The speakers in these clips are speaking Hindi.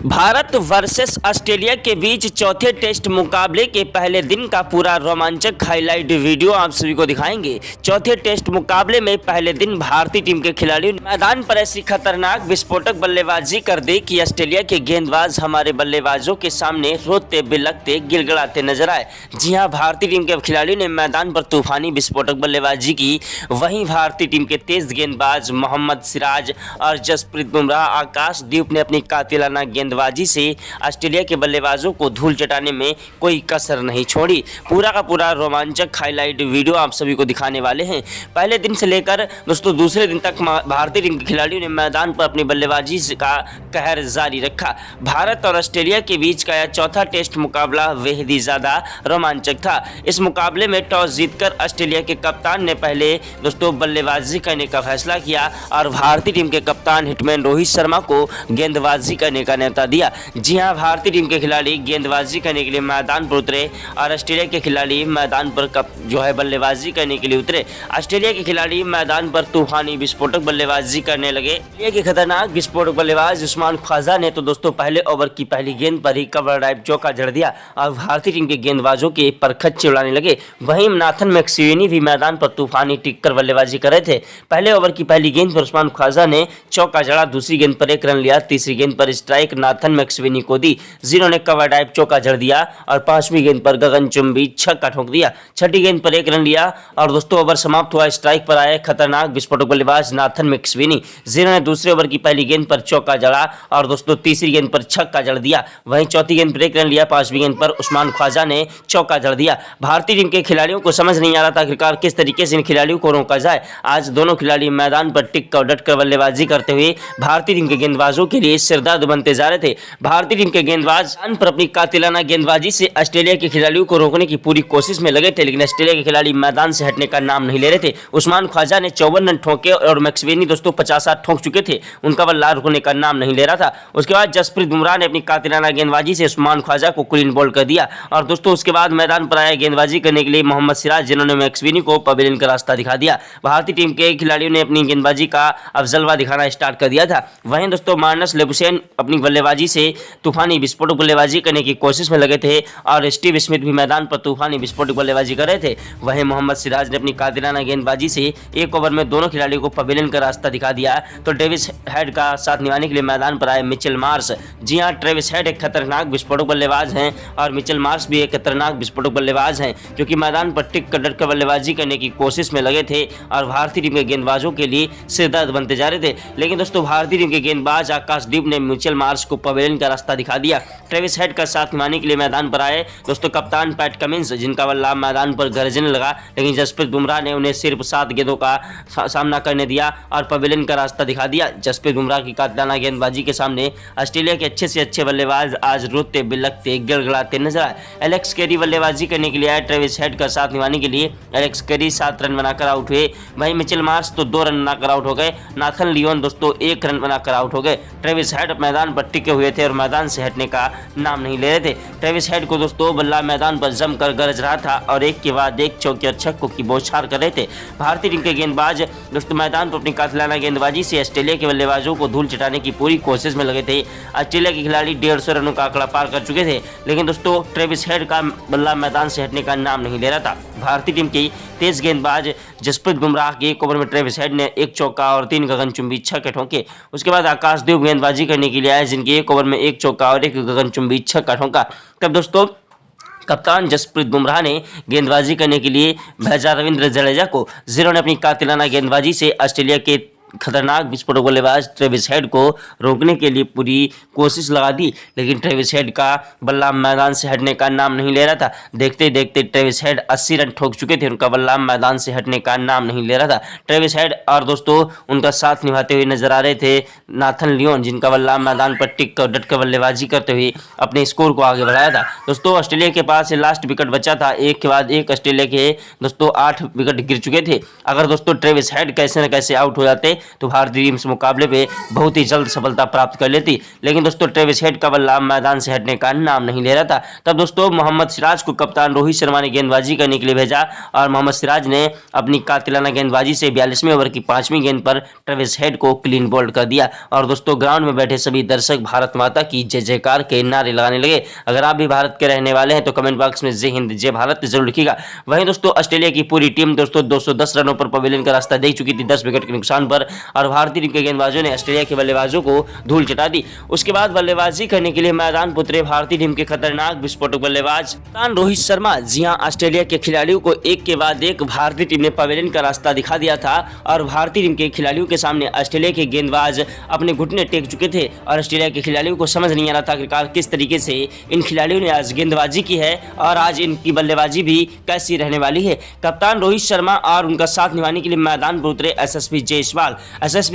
भारत वर्सेस ऑस्ट्रेलिया के बीच चौथे टेस्ट मुकाबले के पहले दिन का पूरा रोमांचक हाईलाइट वीडियो आप सभी को दिखाएंगे। चौथे टेस्ट मुकाबले में पहले दिन भारतीय टीम के खिलाड़ियों ने मैदान पर ऐसी खतरनाक विस्फोटक बल्लेबाजी कर दी कि ऑस्ट्रेलिया के गेंदबाज हमारे बल्लेबाजों के सामने रोते बिलखते गिड़गिड़ाते नजर आए। जी हां, भारतीय टीम के खिलाड़ियों ने मैदान पर तूफानी विस्फोटक बल्लेबाजी की। वहीं भारतीय टीम के तेज गेंदबाज मोहम्मद सिराज और जसप्रीत बुमराह, आकाशदीप ने अपनी कातिलाना गेंदबाजी से ऑस्ट्रेलिया के बल्लेबाजों को धूल चटाने में कोई कसर नहीं छोड़ी। पूरा का पूरा रोमांचक हाईलाइट वीडियो आप सभी को दिखाने वाले हैं। पहले दिन से लेकर दोस्तों दूसरे दिन तक भारतीय टीम के खिलाड़ियों ने मैदान पर अपनी बल्लेबाजी का कहर जारी रखा। भारत और ऑस्ट्रेलिया के बीच का यह चौथा टेस्ट मुकाबला बेहद ही ज्यादा रोमांचक था। इस मुकाबले में टॉस जीतकर ऑस्ट्रेलिया के कप्तान ने पहले दोस्तों बल्लेबाजी करने का फैसला किया और भारतीय टीम के कप्तान हिटमैन रोहित शर्मा को गेंदबाजी करने का न्योता दिया। जी हां, भारतीय टीम के खिलाड़ी गेंदबाजी करने के लिए मैदान पर उतरे और ऑस्ट्रेलिया के खिलाड़ी मैदान पर बल्लेबाजी करने के लिए उतरे। ऑस्ट्रेलिया के खिलाड़ी मैदान पर तूफानी विस्फोटक बल्लेबाजी करने लगे। ऑस्ट्रेलिया के खतरनाक विस्फोटक बल्लेबाज उस्मान ख्वाजा ने तो दोस्तों पहले ओवर की पहली गेंद पर ही कवर ड्राइव चौका जड़ दिया और भारतीय टीम के गेंदबाजों के परखच्चे उड़ाने लगे। वहीं नाथन मैक्सवेनी भी मैदान पर तूफानी टिककर बल्लेबाजी कर रहे थे। पहले ओवर की पहली गेंद पर उस्मान ख्वाजा ने चौका जड़ा, दूसरी गेंद पर 1 रन लिया, तीसरी गेंद पर स्ट्राइक नाथन मैक्सवेनी को दी, जिन्होंने कवर ड्राइव चौका जड़ दिया और पांचवी गेंद पर गगनचुंबी छक्का ठोक दिया। छठी गेंद पर 1 रन लिया और दोस्तों ओवर समाप्त हुआ। स्ट्राइक पर आए खतरनाक विस्फोटक बल्लेबाज नाथन मैक्सवेनी, जिन्होंने दूसरे ओवर की पहली गेंद पर चौका जड़ा और दोस्तों तीसरी गेंद पर छक्का जड़ दिया। वहीं चौथी गेंद पर 1 रन लिया, पांचवी गेंद पर उस्मान ख्वाजा ने चौका जड़ दिया। भारतीय टीम के खिलाड़ियों को समझ नहीं आ रहा था आखिरकार किस तरीके से इन खिलाड़ियों को रोका जाए। आज दोनों खिलाड़ी मैदान पर टिक कर डट कर बल्लेबाजी करते हुए भारतीय टीम के गेंदबाजों के लिए सिरदर्द बनते जा रहे थे। भारतीय टीम के गेंदबाज पर अपनी कातिलाना गेंदबाजी से ऑस्ट्रेलिया के खिलाड़ियों को रोकने की पूरी कोशिश में लगे थे, लेकिन ऑस्ट्रेलिया के खिलाड़ी मैदान से हटने का नाम नहीं ले रहे थे। उस्मान ख्वाजा ने 54 रन ठोके और मैक्सवेनी दोस्तों 50 ठोक चुके थे, उनका बल्ला रुकने का नाम नहीं ले रहा था। उसके बाद जसप्रीत बुमराह ने अपनी कातिलाना गेंदबाजी से उस्मान ख्वाजा को क्लीन बॉल कर दिया और दोस्तों उसके बाद मैदान पर आए गेंदबाजी करने के लिए मोहम्मद सिराज, जिन्होंने मैक्सवेनी को पवेलियन का रास्ता दिखा दिया। भारतीय टीम के खिलाड़ियों ने अपनी गेंदबाजी का अब जलवा दिखाना स्टार्ट कर दिया था। वहीं दोस्तों मार्नस लेबुशेन अपनी बल्लेबाजी से तूफानी विस्फोटक बल्लेबाजी करने की कोशिश में लगे थे और स्टीव स्मिथ भी मैदान पर तूफानी विस्फोटक बल्लेबाजी कर रहे थे। वहीं मोहम्मद सिराज ने अपनी कातिलाना गेंदबाजी से एक ओवर में दोनों खिलाड़ियों को पवेलियन का रास्ता दिखा दिया। तो डेविस हेड का साथ निभाने के लिए मैदान पर आए मिचेल मार्श। जी हां, ट्रेविस हेड एक खतरनाक विस्फोटक बल्लेबाज हैं और मिचेल मार्श भी एक खतरनाक विस्फोटक बल्लेबाज हैं, जो कि मैदान पर टिक कर डट कर बल्लेबाजी करने की कोशिश में लगे थे और भारतीय टीम के गेंदबाजों के लिए सिरदर्द बनते जा रहे थे। लेकिन दोस्तों भारतीय टीम के गेंदबाज आकाशदीप ने मिचेल मार्श को पवेलियन का रास्ता दिखा दिया। ट्रेविस हेड का साथ निभाने के लिए मैदान पर आए दोस्तों कप्तान पैट कमिंस, जिनका बल्ला मैदान पर गरजने लगा, लेकिन जसप्रीत बुमराह ने उन्हें सिर्फ 7 गेंदों का सामना करने दिया और पवेलियन का रास्ता दिखा दिया। जसप्रीत बुमराह की कातिलाना गेंदबाजी के सामने ऑस्ट्रेलिया के अच्छे से अच्छे बल्लेबाज आज रोते बिलखते गिड़गिड़ाते नजर आए। एलेक्स कैरी बल्लेबाजी करने के लिए आए। ट्रेविस हेड का साथ निभाने के लिए एलेक्स कैरी 7 रन बनाकर आउट हुए। वहीं मिचेल मार्श तो 2 रन बनाकर आउट हो गए। नाथन लियोन दोस्तों 1 रन बनाकर आउट हो गए। ट्रेविस हेड मैदान पर टिके हुए थे और मैदान से हटने का नाम नहीं ले रहे थे। ट्रेविस हेड को दोस्तों बल्ला मैदान पर जमकर गरज रहा था और एक के बाद एक चौके और छक्कों की बौछार कर रहे थे। भारतीय टीम के गेंदबाज दोस्तों मैदान पर अपनी कातिलाना गेंदबाजी से ऑस्ट्रेलिया के बल्लेबाजों को धूल चटाने की पूरी कोशिश में लगे थे। ऑस्ट्रेलिया के खिलाड़ी 150 रनों का आंकड़ा पार कर चुके थे, लेकिन दोस्तों ट्रेविस हेड का बल्ला मैदान से हटने का नाम नहीं ले रहा था। भारतीय टीम की तेज गेंदबाज जसप्रीत बुमराह के एक ओवर में ट्रेविस हेड ने 1 चौका और 3 गगनचुंबी छक्के ठोके। उसके बाद आकाशदीप गेंदबाजी करने के लिए आए, जिनके एक ओवर में 1 चौका और 1 गगनचुंबी छक्का ठोका। तब दोस्तों कप्तान जसप्रीत बुमराह ने गेंदबाजी करने के लिए भेजा रविंद्र जडेजा को, जिन्होंने अपनी कातिलाना गेंदबाजी से ऑस्ट्रेलिया के खतरनाक विस्फोटक बल्लेबाज ट्रेविस हेड को रोकने के लिए पूरी कोशिश लगा दी, लेकिन ट्रेविस हेड का बल्ला मैदान से हटने का नाम नहीं ले रहा था। देखते देखते ट्रेविस हेड 80 रन ठोक चुके थे, उनका बल्ला मैदान से हटने का नाम नहीं ले रहा था। ट्रेविस हेड और दोस्तों उनका साथ निभाते हुए नजर आ रहे थे नाथन लियोन, जिनका बल्ला मैदान पर टिक कर डट कर बल्लेबाजी करते हुए अपने स्कोर को आगे बढ़ाया था। दोस्तों ऑस्ट्रेलिया के पास लास्ट विकेट बचा था, एक के बाद एक ऑस्ट्रेलिया के दोस्तों 8 विकेट गिर चुके थे। अगर दोस्तों ट्रेविस हेड कैसे न कैसे आउट हो जाते तो भारतीय टीम इस मुकाबले पे बहुत ही जल्द सफलता प्राप्त कर लेती, लेकिन दोस्तों ट्रेविस हेड का बल्ला मैदान से हटने का नाम नहीं ले रहा था। तब दोस्तों मोहम्मद सिराज को कप्तान रोहित शर्मा ने गेंदबाजी करने के लिए भेजा और मोहम्मद सिराज ने अपनी कातिलाना गेंदबाजी से 42वें ओवर की 5वीं गेंद पर ट्रेविस हेड को क्लीन बोल्ड कर दिया और दोस्तों ग्राउंड में बैठे सभी दर्शक भारत माता की जय जयकार के नारे लगाने लगे। अगर आप भी भारत के रहने वाले हैं तो कमेंट बॉक्स में जय हिंद जय भारत जरूर लिखिएगा। वहीं दोस्तों ऑस्ट्रेलिया की पूरी टीम दोस्तों 210 रनों पर पवेलियन का रास्ता देख चुकी थी 10 विकेट के नुकसान पर और भारतीय टीम के गेंदबाजों ने ऑस्ट्रेलिया के बल्लेबाजों को धूल चटा दी। उसके बाद बल्लेबाजी करने के लिए मैदान पर उतरे भारतीय टीम के खतरनाक विस्फोटक बल्लेबाज कप्तान रोहित शर्मा। जी हां, ऑस्ट्रेलिया के खिलाड़ियों को एक के बाद एक भारतीय टीम ने पवेलियन का रास्ता दिखा दिया था और भारतीय टीम के खिलाड़ियों के सामने ऑस्ट्रेलिया के गेंदबाज अपने घुटने टेक चुके थे और ऑस्ट्रेलिया के खिलाड़ियों को समझ नहीं आ रहा था आखिरकार किस तरीके से इन खिलाड़ियों ने आज गेंदबाजी की है और आज इनकी बल्लेबाजी भी कैसी रहने वाली है। कप्तान रोहित शर्मा और उनका साथ निभाने के लिए मैदान पर उतरे एसएसवी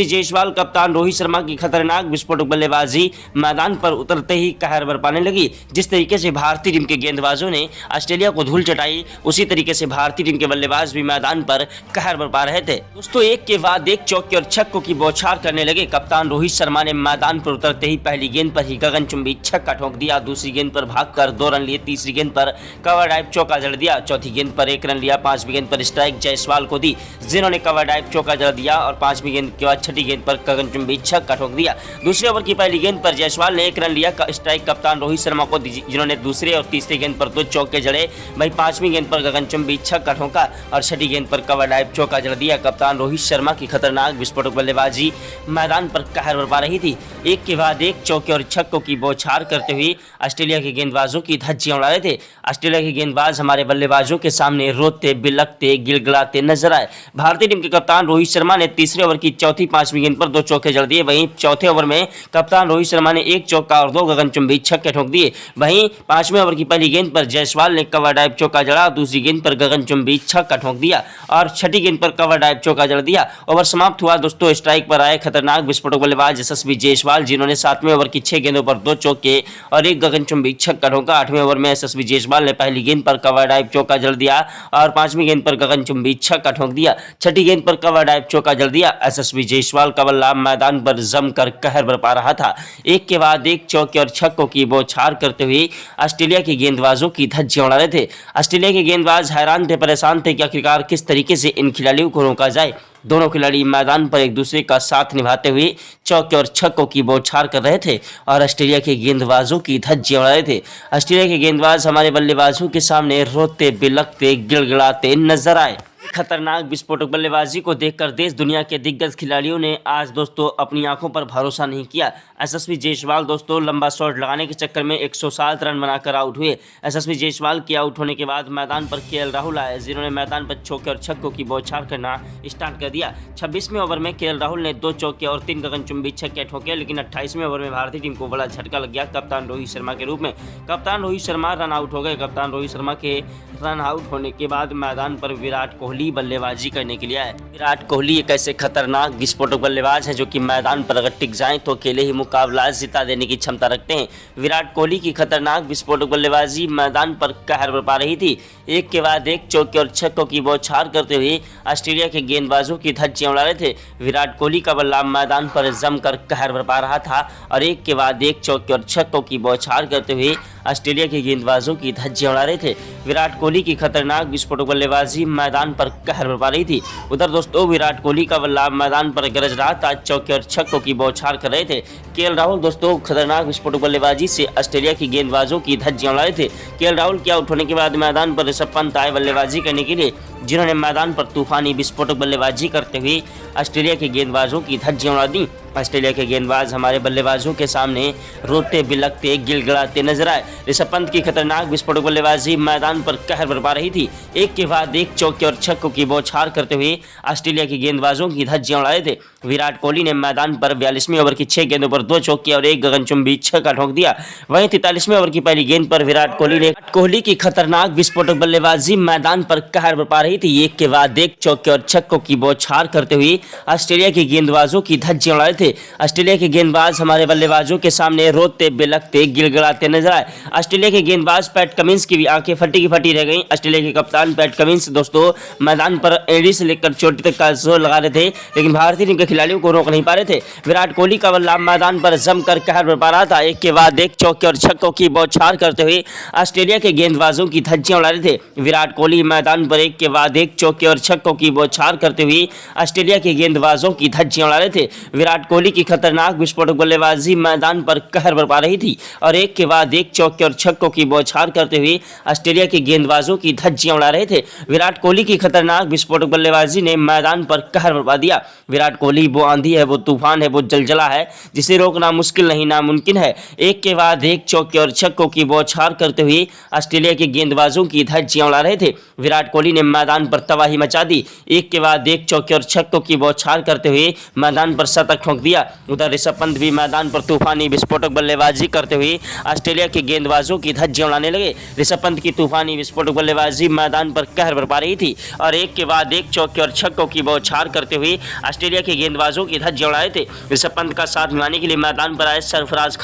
जायसवाल कप्तान रोहित शर्मा की खतरनाक विस्फोटक बल्लेबाजी मैदान पर उतरते ही कहर बरपाने लगी। जिस तरीके से भारतीय टीम के गेंदबाजों ने ऑस्ट्रेलिया को धूल चटाई उसी तरीके से भारतीय टीम के बल्लेबाज भी मैदान पर कहर बरपा रहे थे। दोस्तों एक के बाद एक चौके और छक्कों की बौछार करने लगे। कप्तान रोहित शर्मा ने मैदान पर उतरते ही पहली गेंद पर ही गगनचुंबी छक्का ठोक दिया, दूसरी गेंद पर भागकर 2 रन लिए, तीसरी गेंद पर कवर ड्राइव चौका जड़ दिया, चौथी गेंद पर 1 रन लिया, 5वीं गेंद पर स्ट्राइक जायसवाल को दी जिन्होंने कवर ड्राइव चौका जड़ दिया और 5वीं गेंद के बाद 6ठी गेंद पर गगनचुंबी छक्का ठोक दिया। दूसरे ओवर की पहली गेंद पर जायसवाल ने 1 रन लिया, स्ट्राइक कप्तान रोहित शर्मा को दी जिन्होंने दूसरे और तीसरी गेंद पर 2 चौके जड़े। वहीं 5वीं गेंद पर गगनचुंबी छक्का ठोका और 6ठी गेंद पर कवर ड्राइव चौका जड़ दिया। कप्तान रोहित शर्मा की खतरनाक विस्फोटक बल्लेबाजी मैदान पर कहर बरपा रही थी। एक के बाद एक चौके और छक्कों की बौछार करते हुए ऑस्ट्रेलिया के गेंदबाजों की धज्जियां उड़ा रहे थे। ऑस्ट्रेलिया के गेंदबाज हमारे बल्लेबाजों के सामने रोते बिलखते गिड़गिड़ाते नजर आए। भारतीय टीम के कप्तान रोहित शर्मा ने तीसरे ओवर की चौथी 5वीं गेंद पर 2 चौके जड़ दिए। वहीं चौथे ओवर में कप्तान रोहित शर्मा ने 1 चौका और 2 गगनचुंबी छक्के ठोक दिए। वहीं 5वें ओवर की पहली गेंद पर जायसवाल ने कवर ड्राइव चौका जड़ा, दूसरी गेंद पर गगनचुंबी छक्का ठोक दिया और 6ठी गेंद पर कवर ड्राइव चौका जड़ दिया। ओवर समाप्त हुआ दोस्तों। स्ट्राइक पर आए खतरनाक विस्फोटक बल्लेबाज यशस्वी जायसवाल जिन्होंने 7वें ओवर की 6 गेंदों पर 2 चौके और 1 गगनचुंबी छक्का ठोका। 8वें ओवर में यशस्वी जायसवाल ने पहली गेंद पर कवर ड्राइव चौका जड़ दिया और 5वीं गेंद पर गगनचुंबी छक्का ठोक दिया, 6ठी गेंद पर कवर ड्राइव चौका जड़ दिया। यशस्वी जायसवाल का बल्ला मैदान पर जमकर कहर बरपा रहा था। एक के बाद एक चौके और छक्कों की बौछार करते हुए ऑस्ट्रेलिया के गेंदबाजों की धज्जियां उड़ा रहे थे। ऑस्ट्रेलिया के गेंदबाज हैरान थे, परेशान थे कि आखिरकार किस तरीके से इन खिलाड़ियों को रोका जाए। दोनों खिलाड़ी मैदान पर एक दूसरे का साथ निभाते हुए चौके और छक्कों की बौछार कर रहे थे और ऑस्ट्रेलिया के गेंदबाजों की धज्जियां उड़ा रहे थे। ऑस्ट्रेलिया के गेंदबाज हमारे बल्लेबाजों के सामने रोते बिलखते गिड़गिड़ाते नजर आए। खतरनाक विस्फोटक बल्लेबाजी को देखकर देश दुनिया के दिग्गज खिलाड़ियों ने आज दोस्तों अपनी आंखों पर भरोसा नहीं किया। यशस्वी जायसवाल दोस्तों लंबा शॉट लगाने के चक्कर में 107 रन बनाकर आउट हुए। यशस्वी जायसवाल के आउट होने के बाद मैदान पर केएल राहुल आए जिन्होंने मैदान पर चौके और छक्कों की बौछार करना स्टार्ट कर दिया। 26वें ओवर में केएल राहुल ने 2 चौके और 3 गगनचुंबी छक्के ठोके, लेकिन 28वें ओवर में भारतीय टीम को बड़ा झटका लग गया कप्तान रोहित शर्मा के रूप में। कप्तान रोहित शर्मा रन आउट हो गए। कप्तान रोहित शर्मा के रन आउट होने के बाद मैदान पर विराट कोहली बल्लेबाजी करने के लिए आए। विराट कोहली एक ऐसे खतरनाक विस्फोटक बल्लेबाज है जो कि मैदान पर अगर टिक जाएं तो अकेले ही मुकाबला जिता देने की क्षमता रखते हैं। विराट कोहली की खतरनाक विस्फोटक बल्लेबाजी मैदान पर कहर बरपा रही थी। एक के बाद एक चौके और छक्कों की बौछार करते हुए ऑस्ट्रेलिया के गेंदबाजों की धज्जियां उड़ा रहे थे। विराट कोहली का बल्ला मैदान पर जमकर कहर बरपा रहा था और एक के बाद एक चौके और छक्कों की बौछार करते हुए ऑस्ट्रेलिया के गेंदबाजों की धज्जियां उड़ा रहे थे। विराट कोहली की खतरनाक विस्फोटक बल्लेबाजी मैदान पर कहर बरपा रही थी। उधर दोस्तों विराट कोहली का बल्ला मैदान पर गरज रहा था, चौके और छक्कों की बौछार कर रहे थे। केएल राहुल दोस्तों खतरनाक विस्फोटक बल्लेबाजी से ऑस्ट्रेलिया की गेंदबाजों की धज्जियां उड़ा रहे थे। केएल राहुल के आउट होने के बाद मैदान पर ऋषभ पंत आए बल्लेबाजी करने के लिए जिन्होंने मैदान पर तूफानी विस्फोटक बल्लेबाजी करते हुए ऑस्ट्रेलिया के गेंदबाजों की धज्जियां उड़ा दी। ऑस्ट्रेलिया के गेंदबाज हमारे बल्लेबाजों के सामने रोते बिलखते गिड़गिड़ाते नजर आए। ऋषभ पंत की खतरनाक विस्फोटक बल्लेबाजी मैदान पर कहर बरपा रही थी। एक के बाद एक चौके और छक्कों की बौछार करते हुए ऑस्ट्रेलिया के गेंदबाजों की धज्जियां उड़ा रहे थे। विराट कोहली ने मैदान पर 42वें ओवर की 6 गेंदों पर 2 चौके और 1 गगनचुंबी छक्का ठोक दिया। वहीं 43वें ओवर की पहली गेंद पर विराट कोहली की खतरनाक विस्फोटक बल्लेबाजी मैदान पर कहर बरपा रही थी। एक के बाद एक चौके और छक्कों की बौछार करते हुए ऑस्ट्रेलिया के गेंदबाजों की धज्जियां उड़ा रहे थे। ऑस्ट्रेलिया के गेंदबाज हमारे बल्लेबाजों के सामने रोते बिलखते गिड़गिड़ाते नजर आए। ऑस्ट्रेलिया के गेंदबाज पैट कमिंस की भी आंखें फटी की फटी रह गईं। ऑस्ट्रेलिया के कप्तान पैट कमिंस दोस्तों मैदान पर एड़ी से लेकर चोटी तक का जोर लगा रहे थे, लेकिन भारतीय टीम के खिलाड़ियों को रोक नहीं पा रहे थे। विराट कोहली का बल्ला मैदान पर जमकर कहर बरपा रहा था। एक के बाद एक चौके और छक्कों की बौछार करते हुए ऑस्ट्रेलिया के गेंदबाजों की धज्जियां उड़ा रहे थे। विराट कोहली मैदान पर एक के बाद एक चौके और छक्कों की बौछार करते हुए ऑस्ट्रेलिया के गेंदबाजों की धज्जियां उड़ा रहे थे। विराट कोहली की खतरनाक विस्फोटक बल्लेबाजी मैदान पर कहर बरपा रही थी और एक के बाद एक चौके और छक्कों की बौछार करते हुए ऑस्ट्रेलिया के गेंदबाजों की धज्जियां उड़ा रहे थे। विराट कोहली की खतरनाक विस्फोटक बल्लेबाजी ने मैदान पर कहर बरपा दिया। विराट कोहली वो आंधी है, वो तूफान है, वो जलजला है जिसे रोकना मुश्किल नहीं नामुमकिन है। एक के बाद एक चौके और छक्कों की बौछार करते हुए ऑस्ट्रेलिया के गेंदबाजों की धज्जियां उड़ा रहे थे। विराट कोहली ने मैदान पर तबाही मचा दी। एक के बाद एक चौके और छक्कों की बौछार करते हुए मैदान पर शतक ठोंक दिया। उधर ऋषभ पंत भी मैदान पर तूफानी विस्फोटक बल्लेबाजी करते हुए ऑस्ट्रेलिया के गेंदबाजों की धज्जियां उड़ाने लगे। ऋषभ पंत की तूफानी विस्फोटक बल्लेबाजी मैदान पर कहर बरपा रही थी और एक के बाद एक चौके और छक्कों की बौछार करते हुए ऑस्ट्रेलिया के गेंदबाजों की धज्जियां उड़ा रहे थे। ऋषभ पंत का साथ निभाने के लिए मैदान पर आए सरफराज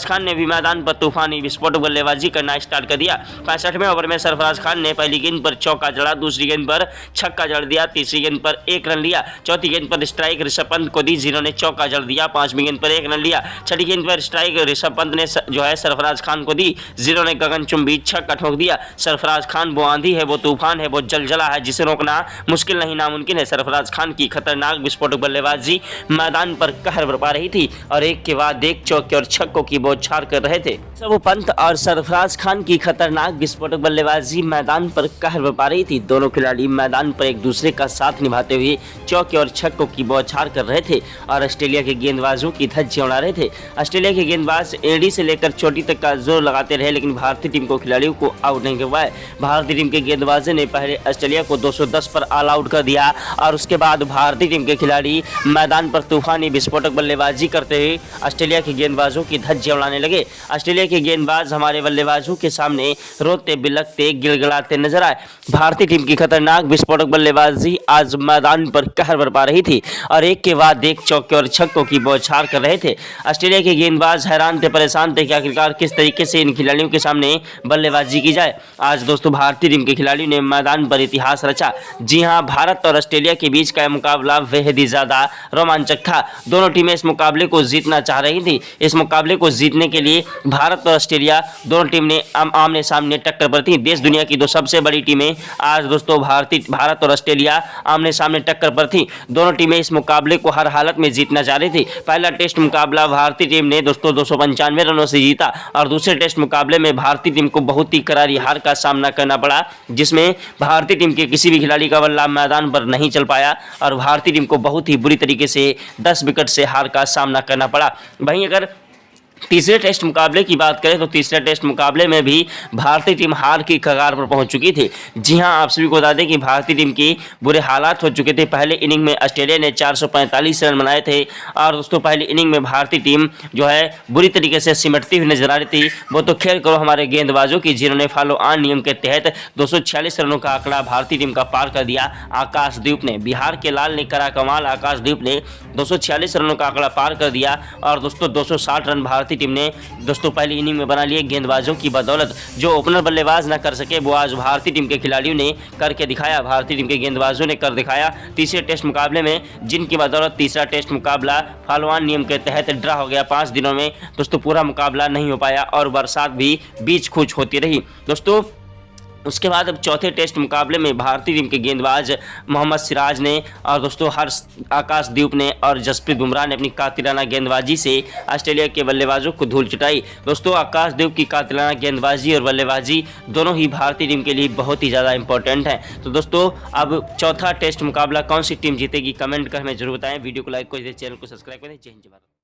खान ने भी मैदान पर तूफानी विस्फोटक बल्लेबाजी करना स्टार्ट कर दिया। 65वें ओवर में सरफराज खान ने पहली गेंद पर चौका जड़ा, दूसरी गेंद पर छक्का जड़ दिया, तीसरी गेंद पर 1 रन लिया, चौथी गेंद पर स्ट्राइक ऋषभ पंत को दी जिन्होंने चौका जड़ दिया, 5वीं गेंद पर 1 रन लिया, छठी गेंद पर स्ट्राइक ऋषभ पंत ने जो है सरफराज खान को दी जिन्होंने गगनचुंबी छक्का ठोक दिया। सरफराज खान वो आंधी है, वो तूफान है, वो जलजला है जिसे रोकना मुश्किल नहीं नामुमकिन है। सरफराज खान की खतरनाक विस्फोटक बल्लेबाजी मैदान पर कहर बरपा रही थी और एक के बाद एक चौके और छक्कों की बौछार कर रहे थे। ऋषभ पंत और सरफराज खान की खतरनाक विस्फोटक बल्लेबाजी मैदान पर कहर बरपा रही थी। दोनों खिलाड़ी मैदान पर एक दूसरे का साथ निभाते हुए चौके और छक्कों की बौछार कर रहे थे और ऑस्ट्रेलिया के गेंदबाजों की धज्जियां उड़ा रहे थे। ऑस्ट्रेलिया के गेंदबाज एड़ी से लेकर चोटी तक का जोर लगाते रहे, लेकिन भारतीय टीम को खिलाड़ियों को आउट नहीं कर पाए। भारतीय टीम के गेंदबाजों ने पहले ऑस्ट्रेलिया को 210 पर ऑल आउट कर दिया और उसके बाद भारतीय टीम के खिलाड़ी मैदान पर तूफानी विस्फोटक बल्लेबाजी करते हुए ऑस्ट्रेलिया के गेंदबाजों की धज्जियां उड़ाने लगे। ऑस्ट्रेलिया के गेंदबाज हमारे बल्लेबाजों के सामने रोते बिलखते गिड़गिड़ाते नजर आए। भारतीय टीम की खतरनाक विस्फोटक बल्लेबाजी आज मैदान पर कहर बरपा रही थी और एक के बाद एक चौके और छक्कों की बौछार कर रहे थे। ऑस्ट्रेलिया के गेंदबाज हैरान थे, परेशान थे कि आखिरकार किस तरीके से इन खिलाड़ियों के सामने बल्लेबाजी की जाए। आज दोस्तों भारतीय टीम के खिलाड़ियों ने मैदान पर इतिहास रचा। जी हां, भारत और ऑस्ट्रेलिया के बीच का मुकाबला बेहद ही ज्यादा रोमांचक था। दोनों टीमें इस मुकाबले को जीतना चाह रही थी। इस मुकाबले को जीतने के लिए भारत और ऑस्ट्रेलिया दोनों टीम ने आमने सामने टक्कर पर थी। देश दुनिया की दो सबसे बड़ी टीमें आज दोस्तों भारत और ऑस्ट्रेलिया आमने सामने टक्कर पर थी। दोनों टीमें इस मुकाबले को हर हालत में जीतना चाह रही थी। पहला टेस्ट मुकाबला भारतीय टीम ने दोस्तों 295 रनों से जीता और दूसरे टेस्ट मुकाबले में भारतीय टीम को बहुत ही करारी हार का सामना करना पड़ा, जिसमें भारतीय टीम के किसी भी खिलाड़ी का बल्ला मैदान पर नहीं चल पाया और भारतीय टीम को बहुत ही बुरी तरीके से 10 विकेट से हार का सामना करना पड़ा। वहीं अगर तीसरे टेस्ट मुकाबले की बात करें तो तीसरे टेस्ट मुकाबले में भी भारतीय टीम हार की कगार पर पहुंच चुकी थी। जी हां, आप सभी को बता दें कि भारतीय टीम की बुरे हालात हो चुके थे। पहले इनिंग में ऑस्ट्रेलिया ने 445 रन बनाए थे और दोस्तों पहली इनिंग में भारतीय टीम जो है बुरी तरीके से सिमटती हुई नजर आ रही थी। वो तो खेल करो हमारे गेंदबाजों की, जिन्होंने फॉलो ऑन नियम के तहत 246 रनों का आंकड़ा भारतीय टीम का पार कर दिया। आकाशदीप ने, बिहार के लाल ने करा कमाल। आकाशदीप ने 246 रनों का आंकड़ा पार कर दिया और दोस्तों 260 रन भारतीय टीम ने दोस्तों पहली इनिंग में बना लिए गेंदबाजों की बदौलत। जो ओपनर बल्लेबाज न कर सके वो आज भारतीय टीम के खिलाड़ियों ने करके दिखाया, भारतीय टीम के गेंदबाजों ने कर दिखाया। तीसरे टेस्ट मुकाबले में जिनकी बदौलत तीसरा टेस्ट मुकाबला फॉलो ऑन नियम के तहत ड्रा हो गया। 5 दिनों में दोस्तों पूरा मुकाबला नहीं हो पाया और बरसात भी बीच खूच होती रही। दोस्तों उसके बाद अब चौथे टेस्ट मुकाबले में भारतीय टीम के गेंदबाज मोहम्मद सिराज ने और दोस्तों आकाशदीप ने और जसप्रीत बुमराह ने अपनी कातिलाना गेंदबाजी से ऑस्ट्रेलिया के बल्लेबाजों को धूल चटाई। दोस्तों आकाशदीप की कातिलाना गेंदबाजी और बल्लेबाजी दोनों ही भारतीय टीम के लिए बहुत ही ज़्यादा इंपॉर्टेंट है। तो दोस्तों अब चौथा टेस्ट मुकाबला कौन सी टीम जीतेगी कमेंट कर हमें जरूर बताएं। वीडियो को लाइक कर दीजिए, चैनल को सब्सक्राइब करें। जय हिंद जय भारत।